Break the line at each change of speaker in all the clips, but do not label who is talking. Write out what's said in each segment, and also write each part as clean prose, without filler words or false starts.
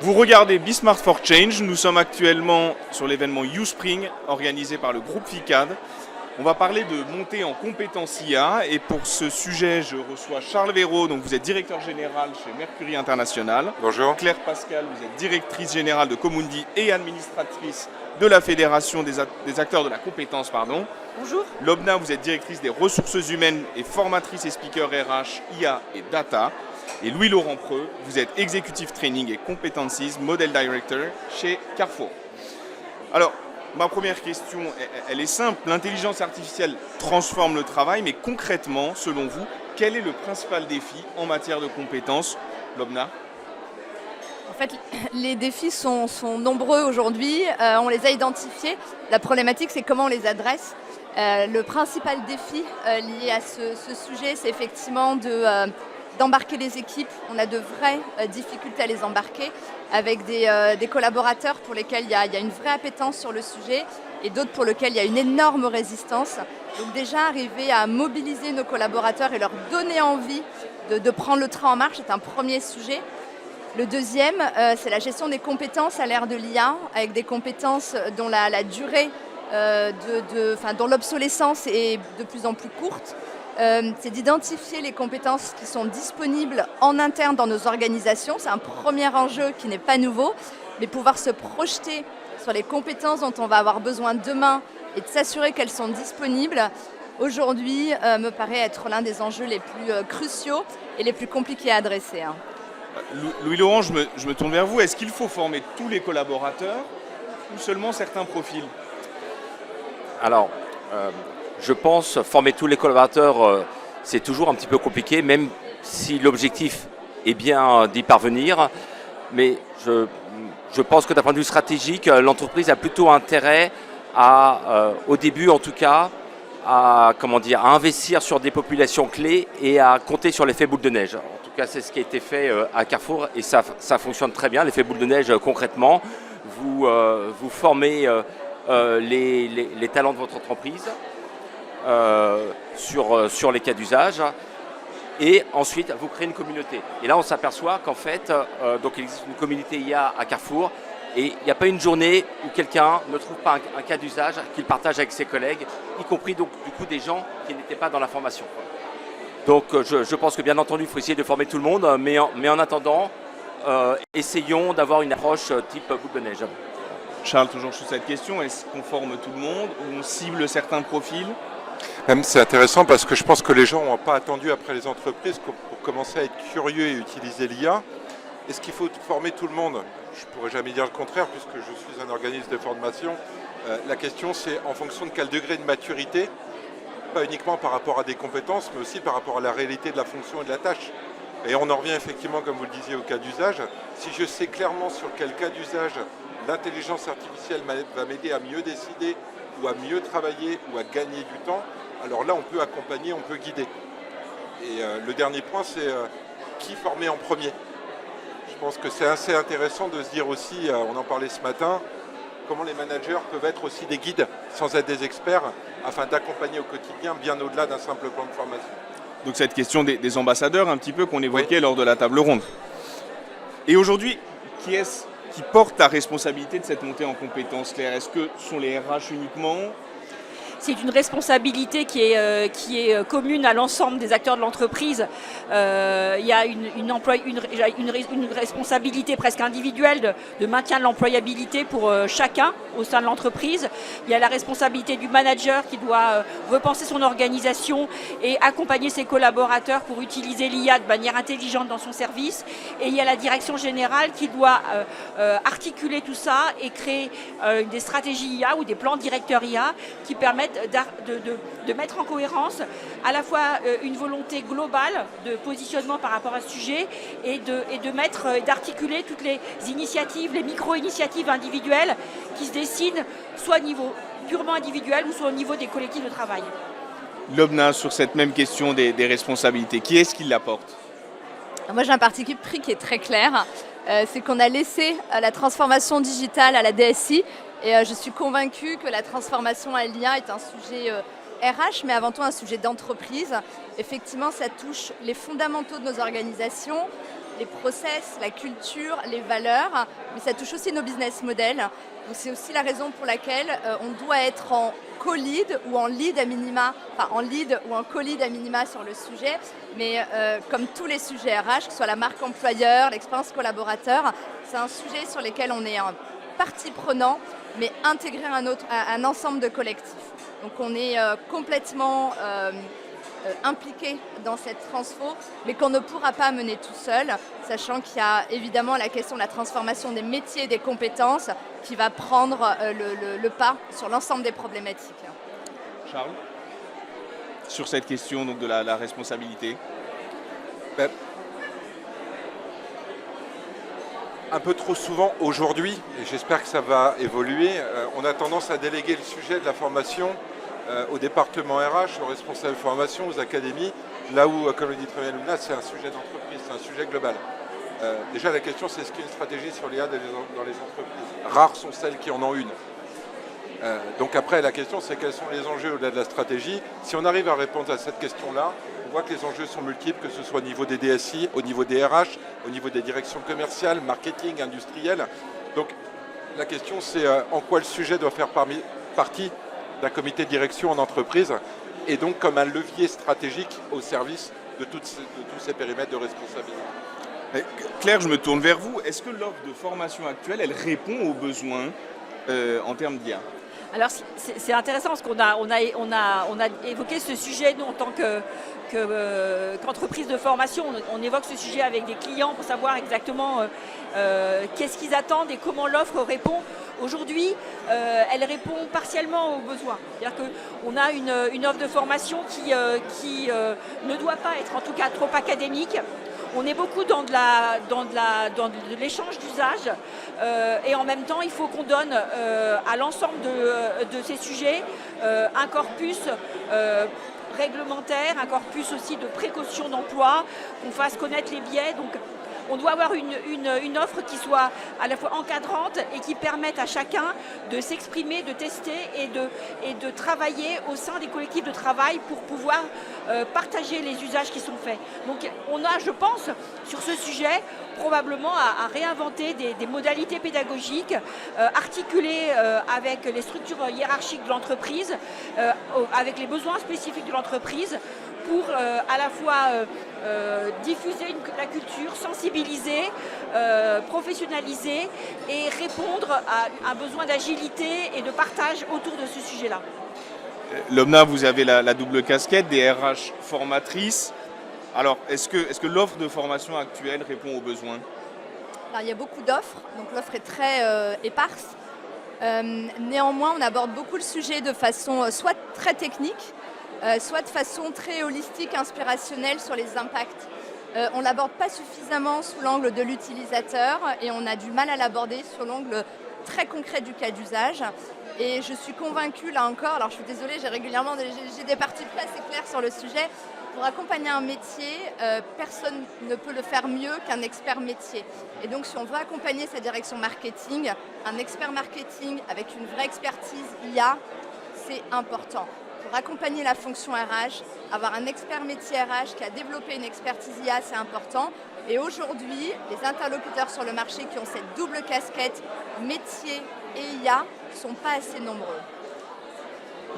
Vous regardez Be Smart for Change, nous sommes actuellement sur l'événement YouSpring organisé par le groupe FICAD. On va parler de montée en compétences IA et pour ce sujet, je reçois Charles Véraud, donc vous êtes directeur général chez Mercury International.
Bonjour.
Claire Pascal, vous êtes directrice générale de Comundi et administratrice de la Fédération des acteurs de la compétence.
Bonjour.
Lobna, vous êtes directrice des ressources humaines et formatrice et speaker RH, IA et data. Et Louis-Laurent Preux, vous êtes executive training et competencies model director chez Carrefour. Alors, ma première question, elle est simple. L'intelligence artificielle transforme le travail, mais concrètement, selon vous, quel est le principal défi en matière de compétences, Lobna?
En fait, les défis sont nombreux aujourd'hui. On les a identifiés. La problématique, c'est comment on les adresse. Le principal défi lié à ce sujet, c'est effectivement d'embarquer les équipes. On a de vraies difficultés à les embarquer avec des collaborateurs pour lesquels il y a une vraie appétence sur le sujet et d'autres pour lesquels il y a une énorme résistance. Donc déjà, arriver à mobiliser nos collaborateurs et leur donner envie de prendre le train en marche, c'est un premier sujet. Le deuxième, c'est la gestion des compétences à l'ère de l'IA, avec des compétences dont la durée, dont l'obsolescence est de plus en plus courte. C'est d'identifier les compétences qui sont disponibles en interne dans nos organisations. C'est un premier enjeu qui n'est pas nouveau, mais pouvoir se projeter sur les compétences dont on va avoir besoin demain et de s'assurer qu'elles sont disponibles, aujourd'hui, me paraît être l'un des enjeux les plus cruciaux et les plus compliqués à adresser.
Louis-Laurent, je me tourne vers vous. Est-ce qu'il faut former tous les collaborateurs ou seulement certains profils?
Alors, je pense former tous les collaborateurs, c'est toujours un petit peu compliqué, même si l'objectif est bien d'y parvenir. Mais je pense que d'un point de vue stratégique, l'entreprise a plutôt intérêt au début en tout cas, à investir sur des populations clés et à compter sur l'effet boule de neige. En tout cas, c'est ce qui a été fait à Carrefour et ça fonctionne très bien. L'effet boule de neige, concrètement, vous formez les talents de votre entreprise sur les cas d'usage et ensuite vous créez une communauté. Et là, on s'aperçoit qu'en fait, donc il existe une communauté IA à Carrefour. Et il n'y a pas une journée où quelqu'un ne trouve pas un cas d'usage qu'il partage avec ses collègues, y compris donc du coup des gens qui n'étaient pas dans la formation. Donc je pense que bien entendu, il faut essayer de former tout le monde, mais en attendant, essayons d'avoir une approche type boule de neige.
Charles, toujours sur cette question, est-ce qu'on forme tout le monde ou on cible certains profils?
C'est intéressant parce que je pense que les gens n'ont pas attendu après les entreprises pour commencer à être curieux et utiliser l'IA. Est-ce qu'il faut former tout le monde? Je ne pourrais jamais dire le contraire puisque je suis un organisme de formation. La question c'est en fonction de quel degré de maturité, pas uniquement par rapport à des compétences, mais aussi par rapport à la réalité de la fonction et de la tâche. Et on en revient effectivement, comme vous le disiez, au cas d'usage. Si je sais clairement sur quel cas d'usage l'intelligence artificielle va m'aider à mieux décider ou à mieux travailler ou à gagner du temps, alors là on peut accompagner, on peut guider. Et le dernier point c'est qui former en premier. Je pense que c'est assez intéressant de se dire aussi, on en parlait ce matin, comment les managers peuvent être aussi des guides sans être des experts afin d'accompagner au quotidien bien au-delà d'un simple plan de formation.
Donc cette question des ambassadeurs un petit peu qu'on évoquait lors de la table ronde. Et aujourd'hui, qui est-ce qui porte la responsabilité de cette montée en compétences, Claire? Est-ce que ce sont les RH uniquement?
C'est une responsabilité qui est commune à l'ensemble des acteurs de l'entreprise. Il y a une responsabilité presque individuelle de maintien de l'employabilité pour chacun au sein de l'entreprise. Il y a la responsabilité du manager qui doit repenser son organisation et accompagner ses collaborateurs pour utiliser l'IA de manière intelligente dans son service. Et il y a la direction générale qui doit articuler tout ça et créer des stratégies IA ou des plans directeurs IA qui permettent de mettre en cohérence à la fois une volonté globale de positionnement par rapport à ce sujet et d'articuler toutes les initiatives, les micro-initiatives individuelles qui se dessinent soit au niveau purement individuel ou soit au niveau des collectifs de travail.
Lobna, sur cette même question des responsabilités, qui est-ce qui l'apporte?
Moi, j'ai un parti pris qui est très clair. C'est qu'on a laissé la transformation digitale à la DSI. Et je suis convaincue que la transformation à l'IA est un sujet RH, mais avant tout un sujet d'entreprise. Effectivement, ça touche les fondamentaux de nos organisations, les process, la culture, les valeurs, mais ça touche aussi nos business models. Donc c'est aussi la raison pour laquelle on doit être en co-lead ou en lead à minima, enfin en lead ou en co-lead à minima sur le sujet, mais comme tous les sujets RH, que ce soit la marque employeur, l'expérience collaborateur, c'est un sujet sur lequel on est un partie prenant, mais intégré à un ensemble de collectifs. Donc on est complètement impliqué dans cette transfo, mais qu'on ne pourra pas mener tout seul, sachant qu'il y a évidemment la question de la transformation des métiers et des compétences qui va prendre le pas sur l'ensemble des problématiques.
Charles, sur cette question donc, de la responsabilité.
Un peu trop souvent aujourd'hui, et j'espère que ça va évoluer, on a tendance à déléguer le sujet de la formation au département RH, aux responsables de formation, aux académies, là où, comme le dit très bien Luna, c'est un sujet d'entreprise, c'est un sujet global. Déjà, la question, c'est est-ce qu'il y a une stratégie sur l'IA dans les entreprises? Rares sont celles qui en ont une. Donc après, la question, c'est quels sont les enjeux au-delà de la stratégie. Si on arrive à répondre à cette question-là, on voit que les enjeux sont multiples, que ce soit au niveau des DSI, au niveau des RH, au niveau des directions commerciales, marketing, industriel. Donc la question, c'est en quoi le sujet doit faire partie d'un comité de direction en entreprise, et donc comme un levier stratégique au service de tous ces périmètres de responsabilité.
Claire, je me tourne vers vous. Est-ce que l'offre de formation actuelle, elle répond aux besoins en termes d'IA?
Alors c'est intéressant parce qu'on a évoqué ce sujet, nous, en tant qu'entreprise de formation. On évoque ce sujet avec des clients pour savoir exactement qu'est-ce qu'ils attendent et comment l'offre répond. Aujourd'hui, elle répond partiellement aux besoins. C'est-à-dire qu'on a une offre de formation qui ne doit pas être en tout cas trop académique. On est beaucoup dans de l'échange d'usage et en même temps, il faut qu'on donne à l'ensemble de ces sujets un corpus réglementaire, un corpus aussi de précaution d'emploi, qu'on fasse connaître les biais. Donc, on doit avoir une offre qui soit à la fois encadrante et qui permette à chacun de s'exprimer, de tester et de travailler au sein des collectifs de travail pour pouvoir partager les usages qui sont faits. Donc on a, je pense, sur ce sujet, probablement à réinventer des modalités pédagogiques articulées avec les structures hiérarchiques de l'entreprise, avec les besoins spécifiques de l'entreprise, pour à la fois diffuser la culture, sensibiliser, professionnaliser et répondre à un besoin d'agilité et de partage autour de ce sujet-là.
Lomna, vous avez la double casquette des RH formatrices. Alors, est-ce que l'offre de formation actuelle répond aux besoins?
Alors, il y a beaucoup d'offres, donc l'offre est très éparse. Néanmoins, on aborde beaucoup le sujet de façon soit très technique, soit de façon très holistique, inspirationnelle sur les impacts. On ne l'aborde pas suffisamment sous l'angle de l'utilisateur et on a du mal à l'aborder sous l'angle très concret du cas d'usage. Et je suis convaincue, là encore, alors je suis désolée, j'ai des parties pris assez claires sur le sujet. Pour accompagner un métier, personne ne peut le faire mieux qu'un expert métier. Et donc si on veut accompagner sa direction marketing, un expert marketing avec une vraie expertise IA, c'est important. Pour accompagner la fonction RH, avoir un expert métier RH qui a développé une expertise IA, c'est important. Et aujourd'hui, les interlocuteurs sur le marché qui ont cette double casquette métier et IA ne sont pas assez nombreux.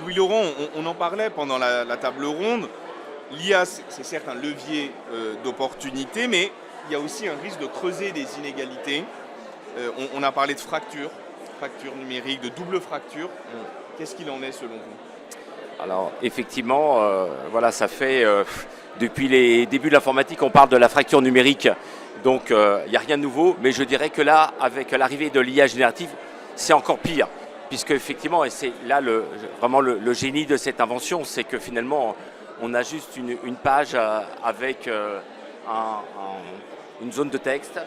Louis-Laurent, on en parlait pendant la table ronde. L'IA, c'est certes un levier d'opportunité, mais il y a aussi un risque de creuser des inégalités. On a parlé de fracture numérique, de double fracture. Qu'est-ce qu'il en est selon vous?
Alors effectivement, voilà, ça fait depuis les débuts de l'informatique, on parle de la fracture numérique. Donc il n'y a rien de nouveau, mais je dirais que là, avec l'arrivée de l'IA générative, c'est encore pire. Puisque effectivement, et c'est là vraiment le génie de cette invention, c'est que finalement, on a juste une page avec une zone de texte.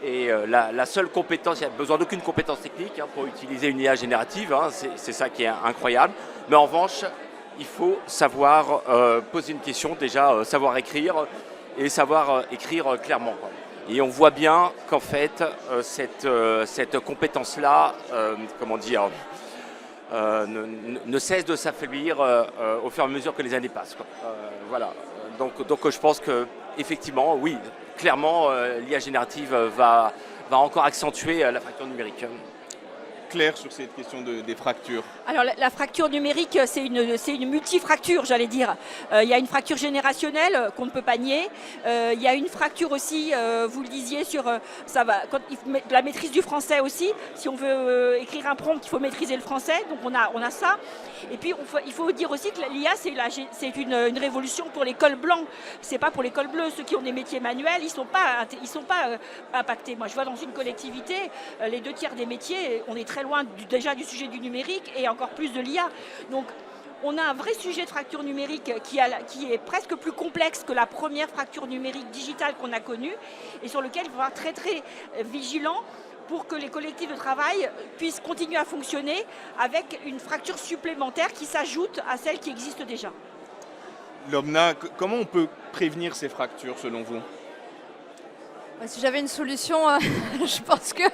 Et la seule compétence, il n'y a besoin d'aucune compétence technique pour utiliser une IA générative, c'est ça qui est incroyable. Mais en revanche, il faut savoir poser une question, déjà savoir écrire et savoir écrire clairement, quoi. Et on voit bien qu'en fait, cette compétence-là, ne cesse de s'affaiblir au fur et à mesure que les années passent, quoi. Voilà. Donc je pense que effectivement, oui, clairement, l'IA générative va encore accentuer la fracture numérique.
Claire sur cette question des fractures.
Alors la fracture numérique, c'est une multifracture, j'allais dire. Il y a une fracture générationnelle qu'on ne peut pas nier. Il y a une fracture aussi, vous le disiez, sur la maîtrise du français aussi. Si on veut écrire un prompt, il faut maîtriser le français. Donc on a ça. Et puis il faut dire aussi que l'IA, c'est une révolution pour les cols blancs. C'est pas pour les cols bleus. Ceux qui ont des métiers manuels, ils sont pas impactés. Moi, je vois dans une collectivité, les 2/3 des métiers, on est très loin déjà du sujet du numérique et encore plus de l'IA. Donc on a un vrai sujet de fracture numérique qui est presque plus complexe que la première fracture numérique digitale qu'on a connue et sur lequel il faut être très très vigilant pour que les collectifs de travail puissent continuer à fonctionner avec une fracture supplémentaire qui s'ajoute à celle qui existe déjà.
Lobna, comment on peut prévenir ces fractures selon vous?
Si j'avais une solution, je pense que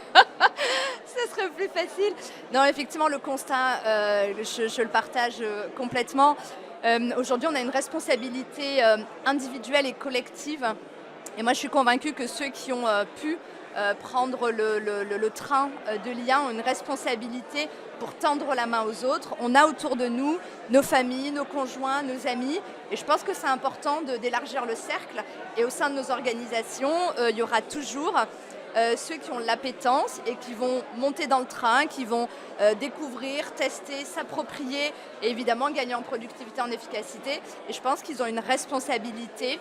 ce serait plus facile. Non, effectivement, le constat, je le partage complètement. Aujourd'hui, on a une responsabilité individuelle et collective. Et moi, je suis convaincue que ceux qui ont pu prendre le train de l'IA ont une responsabilité pour tendre la main aux autres. On a autour de nous nos familles, nos conjoints, nos amis. Et je pense que c'est important d'élargir le cercle. Et au sein de nos organisations, il y aura toujours ceux qui ont l'appétence et qui vont monter dans le train, qui vont découvrir, tester, s'approprier et évidemment gagner en productivité, en efficacité. Et je pense qu'ils ont une responsabilité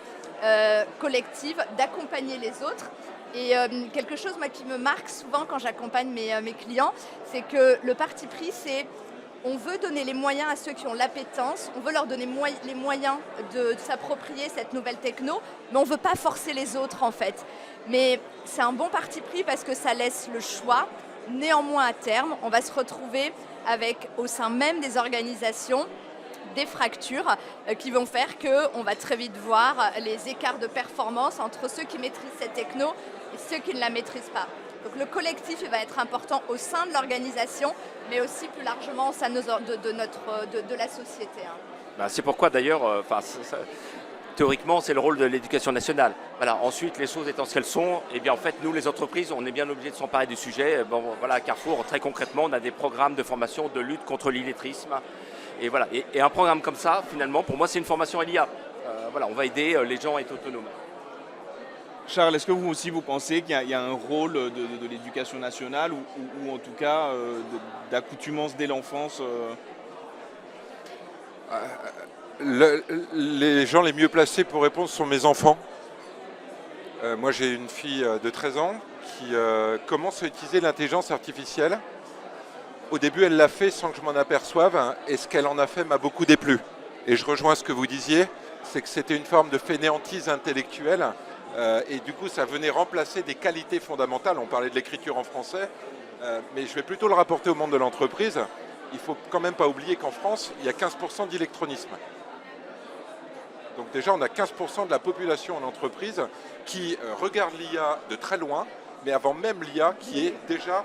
collective d'accompagner les autres. Et quelque chose moi, qui me marque souvent quand j'accompagne mes clients, c'est que le parti pris, c'est on veut donner les moyens à ceux qui ont l'appétence, on veut leur donner les moyens de s'approprier cette nouvelle techno, mais on ne veut pas forcer les autres en fait. Mais c'est un bon parti pris parce que ça laisse le choix. Néanmoins, à terme, on va se retrouver avec, au sein même des organisations, des fractures qui vont faire qu'on va très vite voir les écarts de performance entre ceux qui maîtrisent cette techno et ceux qui ne la maîtrisent pas. Donc le collectif il va être important au sein de l'organisation, mais aussi plus largement au sein de la société.
C'est pourquoi d'ailleurs, théoriquement, c'est le rôle de l'éducation nationale. Voilà. Ensuite, les choses étant ce qu'elles sont, eh bien, en fait, nous, les entreprises, on est bien obligés de s'emparer du sujet. Bon, voilà, à Carrefour, très concrètement, on a des programmes de formation de lutte contre l'illettrisme. Et voilà. Et un programme comme ça, finalement, pour moi, c'est une formation à l'IA. Voilà, on va aider les gens à être autonomes.
Charles, est-ce que vous aussi, vous pensez qu'il y a un rôle de l'éducation nationale ou en tout cas d'accoutumance dès l'enfance
Les gens les mieux placés pour répondre sont mes enfants. Moi, j'ai une fille de 13 ans qui commence à utiliser l'intelligence artificielle. Au début, elle l'a fait sans que je m'en aperçoive, et ce qu'elle en a fait m'a beaucoup déplu. Et je rejoins ce que vous disiez, c'est que c'était une forme de fainéantise intellectuelle, et du coup, ça venait remplacer des qualités fondamentales. On parlait de l'écriture en français, mais je vais plutôt le rapporter au monde de l'entreprise. Il ne faut quand même pas oublier qu'en France, il y a 15% d'électronisme. Donc déjà, on a 15% de la population en entreprise qui regarde l'IA de très loin, mais avant même l'IA, qui est déjà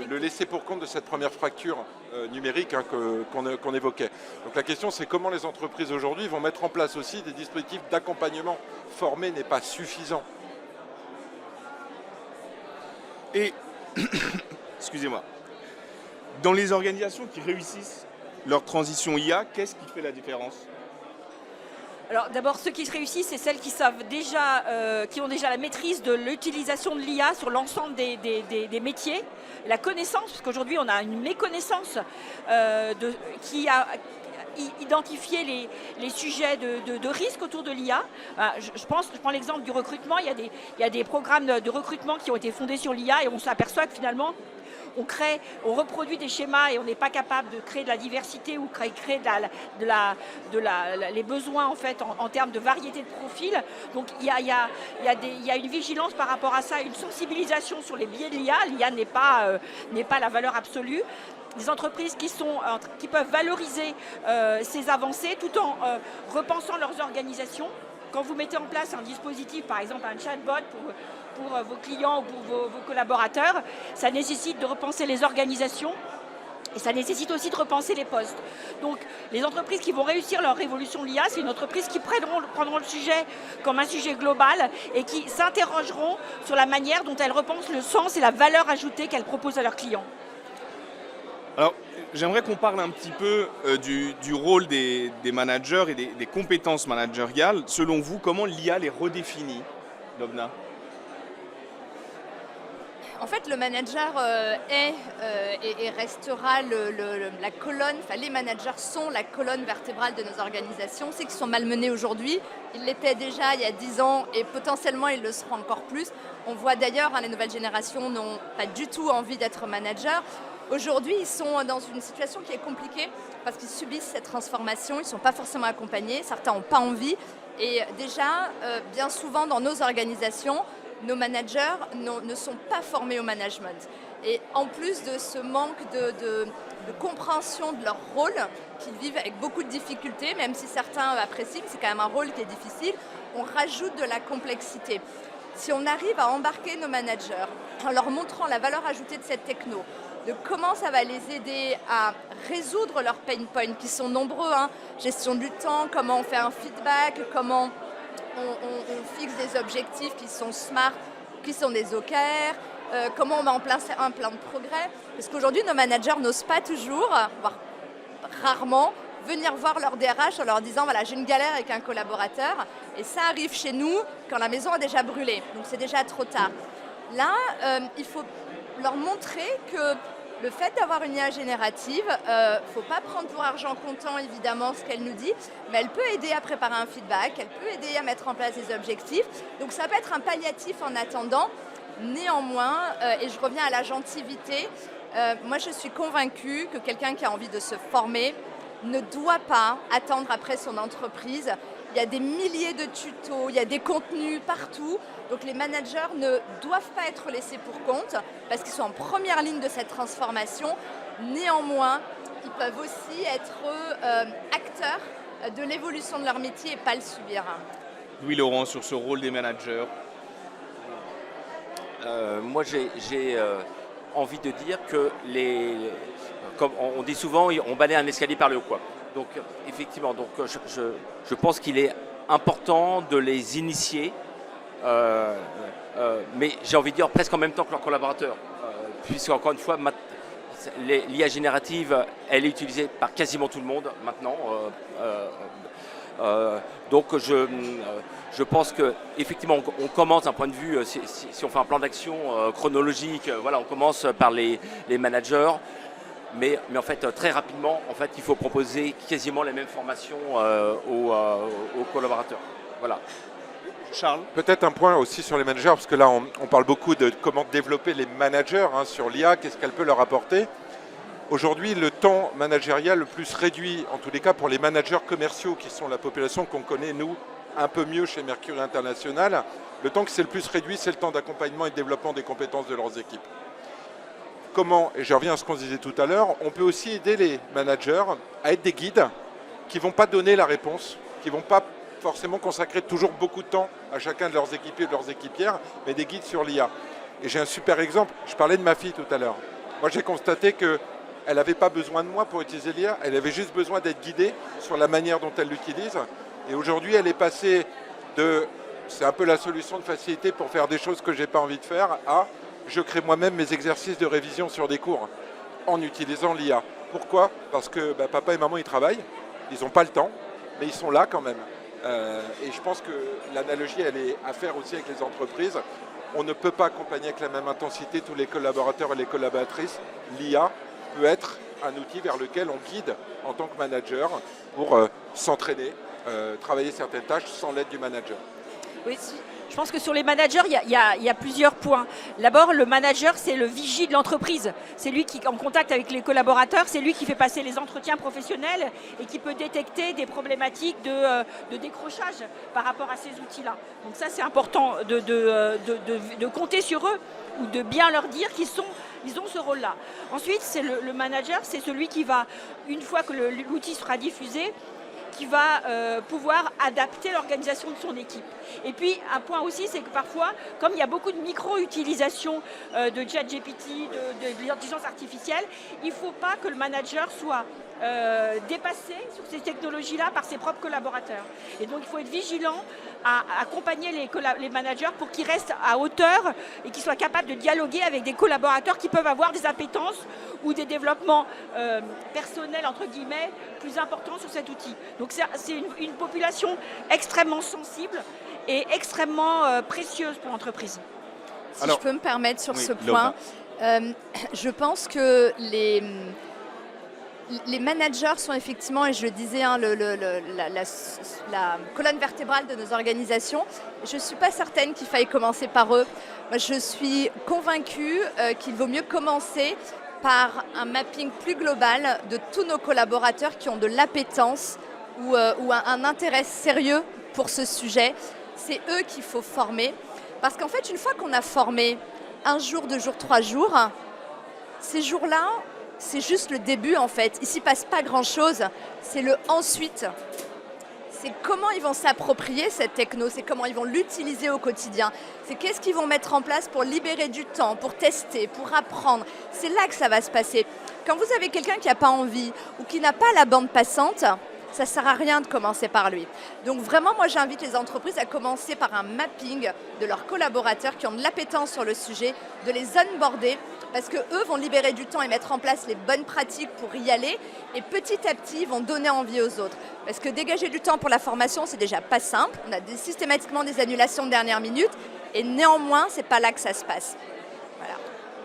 le laisser pour compte de cette première fracture numérique qu'on évoquait. Donc la question, c'est comment les entreprises aujourd'hui vont mettre en place aussi des dispositifs d'accompagnement. Former n'est pas suffisant.
Et, excusez-moi, dans les organisations qui réussissent leur transition IA, qu'est-ce qui fait la différence ?
Alors d'abord, ceux qui réussissent, c'est celles qui savent déjà, qui ont déjà la maîtrise de l'utilisation de l'IA sur l'ensemble des métiers, la connaissance, parce qu'aujourd'hui on a une méconnaissance qui a identifié les sujets de risque autour de l'IA. Je prends l'exemple du recrutement, il y a des programmes de recrutement qui ont été fondés sur l'IA et on s'aperçoit que finalement on reproduit des schémas et on n'est pas capable de créer de la diversité ou créer les besoins en fait en termes de variété de profils. Donc il y a une vigilance par rapport à ça, une sensibilisation sur les biais de l'IA. L'IA n'est pas la valeur absolue. Des entreprises qui peuvent valoriser ces avancées tout en repensant leurs organisations. Quand vous mettez en place un dispositif, par exemple un chatbot pour vos clients ou pour vos collaborateurs, ça nécessite de repenser les organisations, Et ça nécessite aussi de repenser les postes. Donc les entreprises qui vont réussir leur révolution de l'IA, c'est une entreprise qui prendront le sujet comme un sujet global et qui s'interrogeront sur la manière dont elles repensent le sens et la valeur ajoutée qu'elles proposent à leurs clients.
Alors, j'aimerais qu'on parle un petit peu du rôle des managers et des compétences managériales. Selon vous, comment l'IA les redéfinit, Lobna?
En fait, le manager est et restera la colonne, enfin les managers sont la colonne vertébrale de nos organisations. C'est qu'ils sont malmenés aujourd'hui, ils l'étaient déjà il y a 10 ans et potentiellement ils le seront encore plus. On voit d'ailleurs, les nouvelles générations n'ont pas du tout envie d'être managers. Aujourd'hui, ils sont dans une situation qui est compliquée parce qu'ils subissent cette transformation, ils ne sont pas forcément accompagnés, certains n'ont pas envie. Et déjà, bien souvent dans nos organisations, nos managers ne sont pas formés au management. Et en plus de ce manque de compréhension de leur rôle, qu'ils vivent avec beaucoup de difficultés, même si certains apprécient, c'est quand même un rôle qui est difficile, on rajoute de la complexité. Si on arrive à embarquer nos managers en leur montrant la valeur ajoutée de cette techno, de comment ça va les aider à résoudre leurs pain points, qui sont nombreux, gestion du temps, comment on fait un feedback, comment on fixe des objectifs qui sont smart, qui sont des OKR, comment on met en place un plan de progrès. Parce qu'aujourd'hui, nos managers n'osent pas toujours, voire rarement, venir voir leur DRH en leur disant voilà, j'ai une galère avec un collaborateur et ça arrive chez nous quand la maison a déjà brûlé, donc c'est déjà trop tard. Là, il faut leur montrer que le fait d'avoir une IA générative, il ne faut pas prendre pour argent comptant évidemment ce qu'elle nous dit, mais elle peut aider à préparer un feedback, elle peut aider à mettre en place des objectifs. Donc ça peut être un palliatif en attendant. Néanmoins, et je reviens à l'agentivité, moi je suis convaincue que quelqu'un qui a envie de se former ne doit pas attendre après son entreprise. Il y a des milliers de tutos, il y a des contenus partout. Donc les managers ne doivent pas être laissés pour compte parce qu'ils sont en première ligne de cette transformation. Néanmoins, ils peuvent aussi être acteurs de l'évolution de leur métier et pas le subir.
Louis-Laurent, sur ce rôle des managers.
Moi, j'ai envie de dire que comme on dit souvent, on balaye un escalier par le haut, quoi. Donc effectivement, donc, je pense qu'il est important de les initier, mais j'ai envie de dire presque en même temps que leurs collaborateurs, puisque encore une fois, l'IA générative, elle est utilisée par quasiment tout le monde maintenant. Donc je pense qu'effectivement on commence d'un point de vue, si on fait un plan d'action chronologique, voilà, on commence par les managers. Mais en fait, très rapidement, en fait, il faut proposer quasiment les mêmes formations aux collaborateurs. Voilà.
Charles?
Peut-être un point aussi sur les managers, parce que là, on parle beaucoup de comment développer les managers sur l'IA, qu'est-ce qu'elle peut leur apporter. Aujourd'hui, le temps managérial le plus réduit, en tous les cas pour les managers commerciaux, qui sont la population qu'on connaît, nous, un peu mieux chez Mercure International, le temps que c'est le plus réduit, c'est le temps d'accompagnement et de développement des compétences de leurs équipes. Comment, et je reviens à ce qu'on disait tout à l'heure, on peut aussi aider les managers à être des guides qui ne vont pas donner la réponse, qui ne vont pas forcément consacrer toujours beaucoup de temps à chacun de leurs équipiers et de leurs équipières, mais des guides sur l'IA. Et j'ai un super exemple, je parlais de ma fille tout à l'heure. Moi j'ai constaté qu'elle n'avait pas besoin de moi pour utiliser l'IA, elle avait juste besoin d'être guidée sur la manière dont elle l'utilise. Et aujourd'hui elle est passée de, c'est un peu la solution de facilité pour faire des choses que je n'ai pas envie de faire, à je crée moi-même mes exercices de révision sur des cours en utilisant l'IA. Pourquoi? Parce que papa et maman ils travaillent, ils n'ont pas le temps, mais ils sont là quand même. Et je pense que l'analogie elle est à faire aussi avec les entreprises. On ne peut pas accompagner avec la même intensité tous les collaborateurs et les collaboratrices. L'IA peut être un outil vers lequel on guide en tant que manager pour s'entraîner, travailler certaines tâches sans l'aide du manager.
Oui, je pense que sur les managers, il y a plusieurs points. D'abord, le manager, c'est le vigie de l'entreprise. C'est lui qui est en contact avec les collaborateurs, c'est lui qui fait passer les entretiens professionnels et qui peut détecter des problématiques de décrochage par rapport à ces outils-là. Donc ça, c'est important de compter sur eux ou de bien leur dire qu'ils ont ce rôle-là. Ensuite, c'est le manager, c'est celui qui va, une fois que l'outil sera diffusé, qui va pouvoir adapter l'organisation de son équipe. Et puis un point aussi, c'est que parfois, comme il y a beaucoup de micro-utilisation de ChatGPT, de l'intelligence artificielle, il ne faut pas que le manager soit dépassé sur ces technologies-là par ses propres collaborateurs. Et donc il faut être vigilant à accompagner les managers pour qu'ils restent à hauteur et qu'ils soient capables de dialoguer avec des collaborateurs qui peuvent avoir des appétences ou des développements personnels, entre guillemets, plus importants sur cet outil. Donc c'est une population extrêmement sensible et extrêmement précieuse pour l'entreprise.
Si je peux me permettre sur ce point, je pense que les managers sont effectivement, et je le disais, la colonne vertébrale de nos organisations. Je ne suis pas certaine qu'il faille commencer par eux. Moi, je suis convaincue qu'il vaut mieux commencer par un mapping plus global de tous nos collaborateurs qui ont de l'appétence ou un intérêt sérieux pour ce sujet. C'est eux qu'il faut former. Parce qu'en fait, une fois qu'on a formé 1 jour, 2 jours, 3 jours, ces jours-là, c'est juste le début en fait. Il ne s'y passe pas grand-chose. C'est le ensuite. C'est comment ils vont s'approprier cette techno, c'est comment ils vont l'utiliser au quotidien. C'est qu'est-ce qu'ils vont mettre en place pour libérer du temps, pour tester, pour apprendre. C'est là que ça va se passer. Quand vous avez quelqu'un qui n'a pas envie ou qui n'a pas la bande passante, ça ne sert à rien de commencer par lui. Donc vraiment, moi j'invite les entreprises à commencer par un mapping de leurs collaborateurs qui ont de l'appétence sur le sujet, de les onboarder, parce qu'eux vont libérer du temps et mettre en place les bonnes pratiques pour y aller, et petit à petit, ils vont donner envie aux autres. Parce que dégager du temps pour la formation, c'est déjà pas simple. On a systématiquement des annulations de dernière minute, et néanmoins, c'est pas là que ça se passe. Voilà.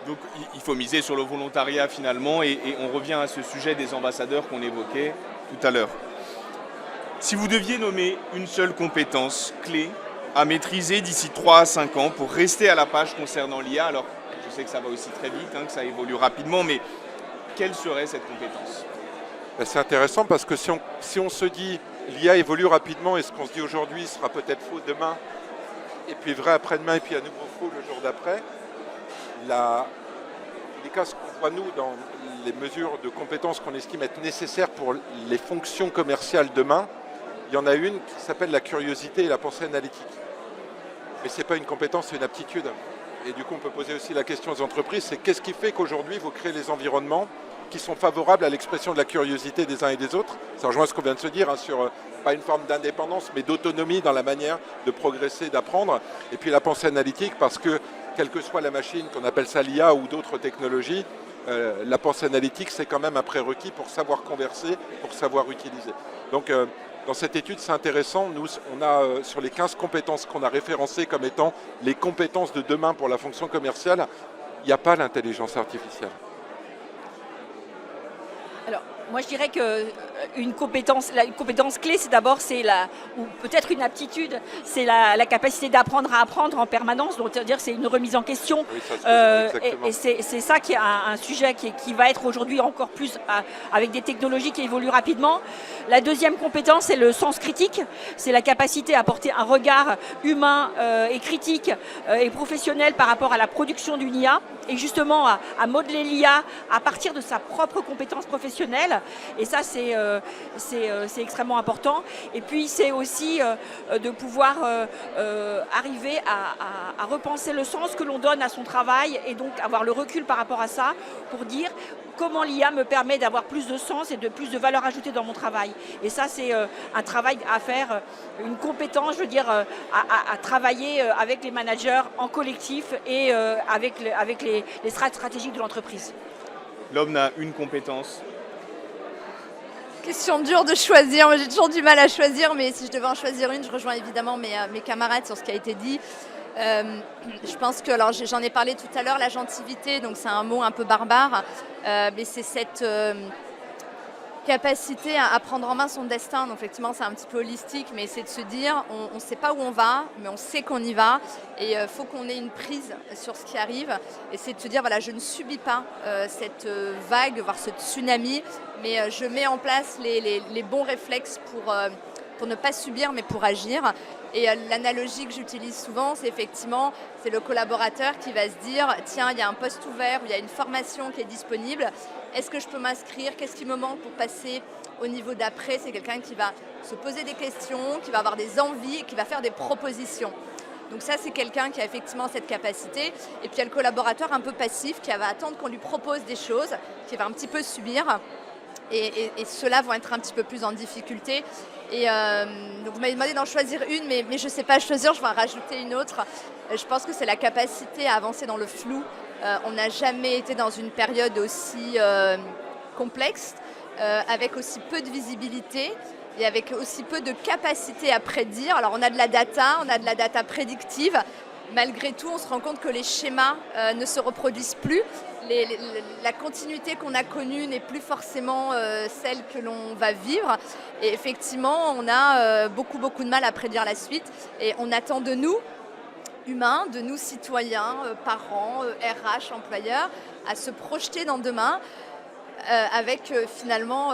Donc il faut miser sur le volontariat finalement, et on revient à ce sujet des ambassadeurs qu'on évoquait tout à l'heure. Si vous deviez nommer une seule compétence clé à maîtriser d'ici 3 à 5 ans pour rester à la page concernant l'IA, alors je sais que ça va aussi très vite, que ça évolue rapidement, mais quelle serait cette compétence ?
C'est intéressant parce que si on se dit l'IA évolue rapidement et ce qu'on se dit aujourd'hui sera peut-être faux demain, et puis vrai après-demain, et puis à nouveau faux le jour d'après, les cas qu'on voit nous dans les mesures de compétences qu'on estime être nécessaires pour les fonctions commerciales demain, il y en a une qui s'appelle la curiosité et la pensée analytique. Mais ce n'est pas une compétence, c'est une aptitude. Et du coup, on peut poser aussi la question aux entreprises, c'est qu'est-ce qui fait qu'aujourd'hui, vous créez les environnements qui sont favorables à l'expression de la curiosité des uns et des autres. Ça rejoint ce qu'on vient de se dire, sur pas une forme d'indépendance, mais d'autonomie dans la manière de progresser, d'apprendre. Et puis la pensée analytique, parce que quelle que soit la machine, qu'on appelle ça l'IA ou d'autres technologies, la pensée analytique, c'est quand même un prérequis pour savoir converser, pour savoir utiliser. Donc, dans cette étude, c'est intéressant. Nous, on a sur les 15 compétences qu'on a référencées comme étant les compétences de demain pour la fonction commerciale, il n'y a pas l'intelligence artificielle.
Alors, moi je dirais que une compétence clé, c'est d'abord, ou peut-être une aptitude, c'est la capacité d'apprendre à apprendre en permanence. Donc, c'est-à-dire c'est une remise en question.
Oui, ça,
et c'est ça qui est un sujet qui va être aujourd'hui encore plus avec des technologies qui évoluent rapidement. La deuxième compétence, c'est le sens critique. C'est la capacité à porter un regard humain et critique et professionnel par rapport à la production d'une IA. Et justement à modeler l'IA à partir de sa propre compétence professionnelle. Et ça, c'est extrêmement important. Et puis, c'est aussi de pouvoir arriver à repenser le sens que l'on donne à son travail et donc avoir le recul par rapport à ça pour dire comment l'IA me permet d'avoir plus de sens et de plus de valeur ajoutée dans mon travail. Et ça, c'est un travail à faire, une compétence, je veux dire, à travailler avec les managers en collectif et avec les stratégiques de l'entreprise.
L'homme n'a une compétence.
Question dure de choisir. Moi, j'ai toujours du mal à choisir, mais si je devais en choisir une, je rejoins évidemment mes camarades sur ce qui a été dit. Je pense que, alors j'en ai parlé tout à l'heure, l'agentivité, donc c'est un mot un peu barbare, mais c'est cette capacité à prendre en main son destin. Donc effectivement, c'est un petit peu holistique, mais c'est de se dire, on ne sait pas où on va, mais on sait qu'on y va, et il faut qu'on ait une prise sur ce qui arrive. Et c'est de se dire, voilà, je ne subis pas cette vague, voire ce tsunami, mais je mets en place les bons réflexes pour ne pas subir, mais pour agir. Et l'analogie que j'utilise souvent, c'est effectivement, c'est le collaborateur qui va se dire, tiens, il y a un poste ouvert, ou il y a une formation qui est disponible, est-ce que je peux m'inscrire? Qu'est-ce qui me manque pour passer au niveau d'après, c'est quelqu'un qui va se poser des questions, qui va avoir des envies et qui va faire des propositions. Donc ça, c'est quelqu'un qui a effectivement cette capacité. Et puis il y a le collaborateur un peu passif qui va attendre qu'on lui propose des choses, qui va un petit peu subir. Et ceux-là vont être un petit peu plus en difficulté. Et donc vous m'avez demandé d'en choisir une, mais je ne sais pas choisir, je vais en rajouter une autre. Je pense que c'est la capacité à avancer dans le flou. On n'a jamais été dans une période aussi complexe, avec aussi peu de visibilité et avec aussi peu de capacité à prédire. Alors on a de la data prédictive. Malgré tout, on se rend compte que les schémas ne se reproduisent plus. La continuité qu'on a connue n'est plus forcément celle que l'on va vivre. Et effectivement, on a beaucoup de mal à prédire la suite. Et on attend de nous, humains, de nous citoyens, parents, RH, employeurs, à se projeter dans demain avec finalement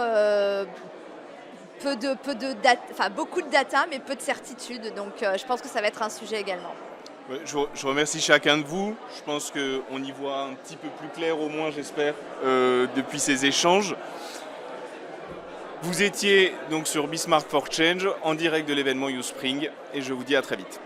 beaucoup de data, mais peu de certitude. Donc je pense que ça va être un sujet également.
Je remercie chacun de vous. Je pense qu'on y voit un petit peu plus clair, au moins j'espère, depuis ces échanges. Vous étiez donc sur Be Smart for Change, en direct de l'événement YouSpring, et je vous dis à très vite.